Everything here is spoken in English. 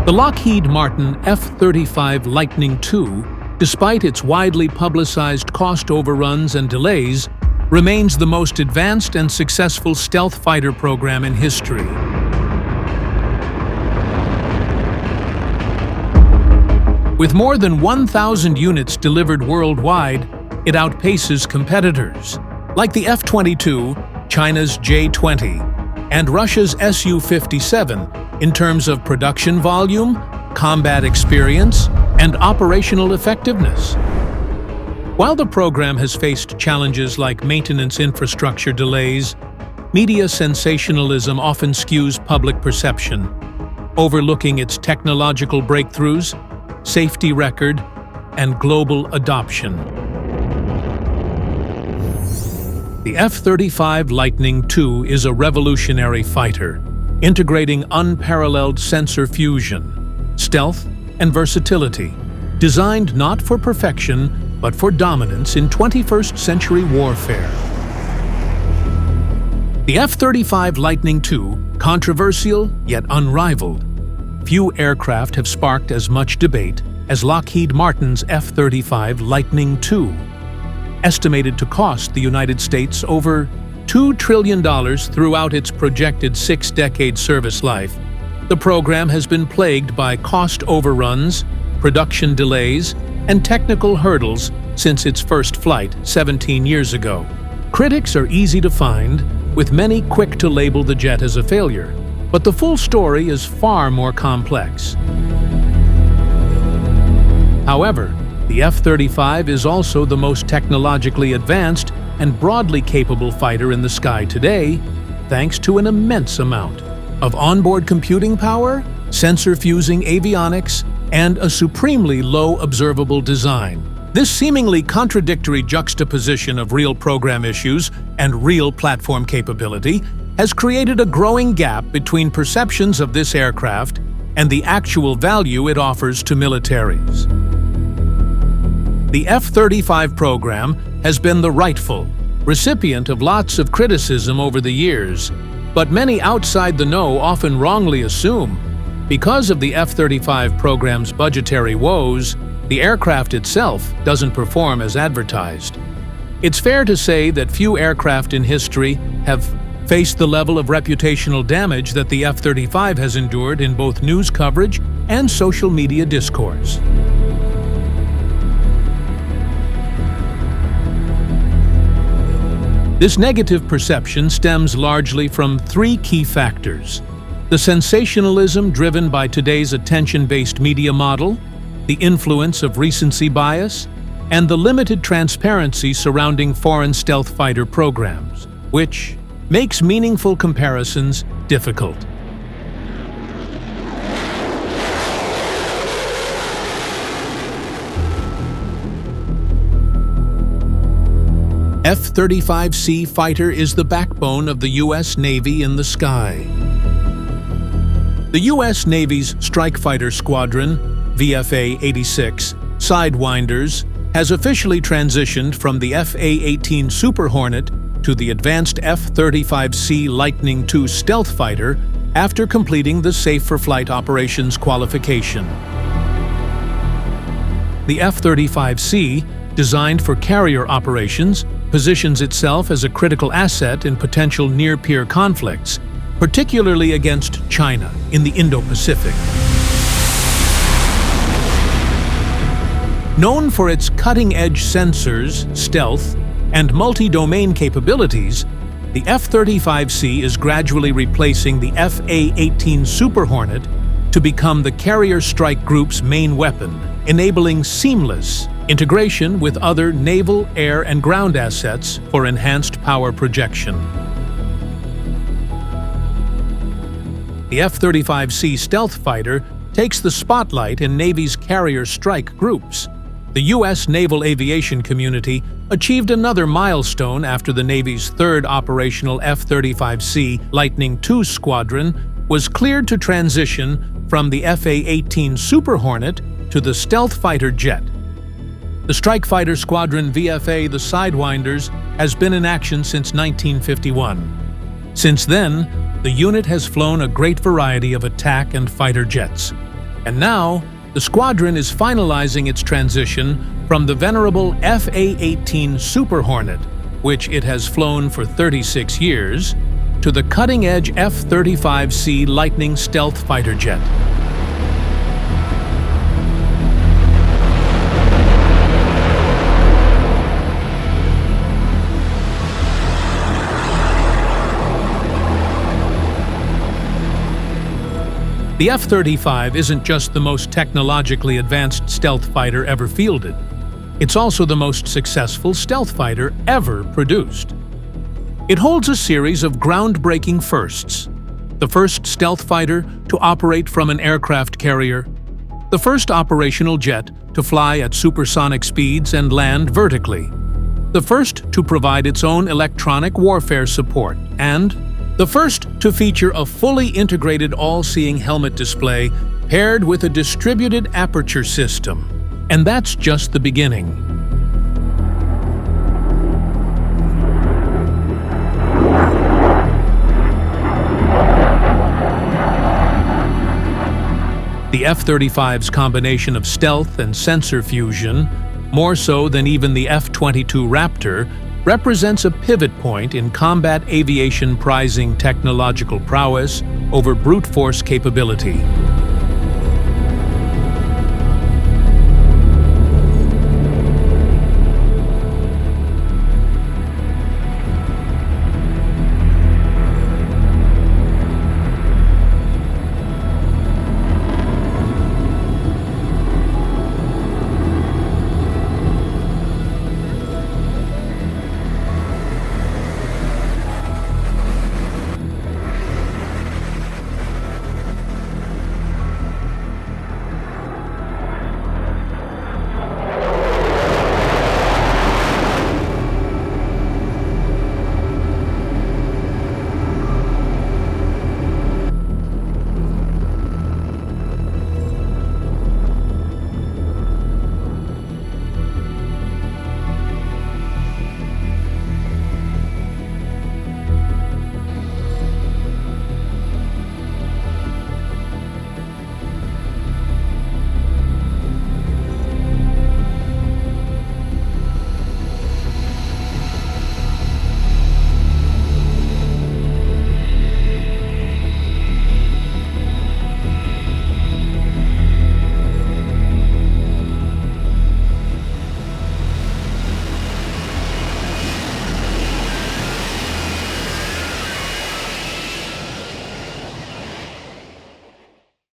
The Lockheed Martin F-35 Lightning II, despite its widely publicized cost overruns and delays, remains the most advanced and successful stealth fighter program in history. With more than 1,000 units delivered worldwide, it outpaces competitors, like the F-22, China's J-20, and Russia's Su-57 in terms of production volume, combat experience, and operational effectiveness. While the program has faced challenges like maintenance infrastructure delays, media sensationalism often skews public perception, overlooking its technological breakthroughs, safety record, and global adoption. The F-35 Lightning II is a revolutionary fighter, integrating unparalleled sensor fusion, stealth, and versatility, designed not for perfection, but for dominance in 21st century warfare. The F-35 Lightning II, controversial yet unrivaled. Few aircraft have sparked as much debate as Lockheed Martin's F-35 Lightning II. Estimated to cost the United States over $2 trillion throughout its projected six-decade service life, the program has been plagued by cost overruns, production delays, and technical hurdles since its first flight 17 years ago. Critics are easy to find, with many quick to label the jet as a failure. But the full story is far more complex. However, the F-35 is also the most technologically advanced and broadly capable fighter in the sky today, thanks to an immense amount of onboard computing power, sensor-fusing avionics, and a supremely low observable design. This seemingly contradictory juxtaposition of real program issues and real platform capability has created a growing gap between perceptions of this aircraft and the actual value it offers to militaries. The F-35 program has been the rightful recipient of lots of criticism over the years, but many outside the know often wrongly assume, because of the F-35 program's budgetary woes, the aircraft itself doesn't perform as advertised. It's fair to say that few aircraft in history have faced the level of reputational damage that the F-35 has endured in both news coverage and social media discourse. This negative perception stems largely from three key factors: the sensationalism driven by today's attention-based media model, the influence of recency bias, and the limited transparency surrounding foreign stealth fighter programs, which makes meaningful comparisons difficult. F-35C fighter is the backbone of the U.S. Navy in the sky. The U.S. Navy's Strike Fighter Squadron, VFA-86, Sidewinders, has officially transitioned from the F/A-18 Super Hornet to the advanced F-35C Lightning II stealth fighter after completing the Safe for Flight operations qualification. The F-35C, designed for carrier operations, positions itself as a critical asset in potential near-peer conflicts, particularly against China in the Indo-Pacific. Known for its cutting-edge sensors, stealth, and multi-domain capabilities, the F-35C is gradually replacing the F/A-18 Super Hornet to become the Carrier Strike Group's main weapon, enabling seamless integration with other naval, air, and ground assets for enhanced power projection. The F-35C stealth fighter takes the spotlight in Navy's carrier strike groups. The U.S. naval aviation community achieved another milestone after the Navy's third operational F-35C Lightning II squadron was cleared to transition from the F/A-18 Super Hornet to the stealth fighter jet. The Strike Fighter Squadron VFA, the Sidewinders, has been in action since 1951. Since then, the unit has flown a great variety of attack and fighter jets. And now, the squadron is finalizing its transition from the venerable FA-18 Super Hornet, which it has flown for 36 years, to the cutting-edge F-35C Lightning stealth fighter jet. The F-35 isn't just the most technologically advanced stealth fighter ever fielded. It's also the most successful stealth fighter ever produced. It holds a series of groundbreaking firsts. The first stealth fighter to operate from an aircraft carrier, the first operational jet to fly at supersonic speeds and land vertically, the first to provide its own electronic warfare support, and the first to feature a fully integrated all-seeing helmet display paired with a distributed aperture system. And that's just the beginning. The F-35's combination of stealth and sensor fusion, more so than even the F-22 Raptor, represents a pivot point in combat aviation prizing technological prowess over brute force capability.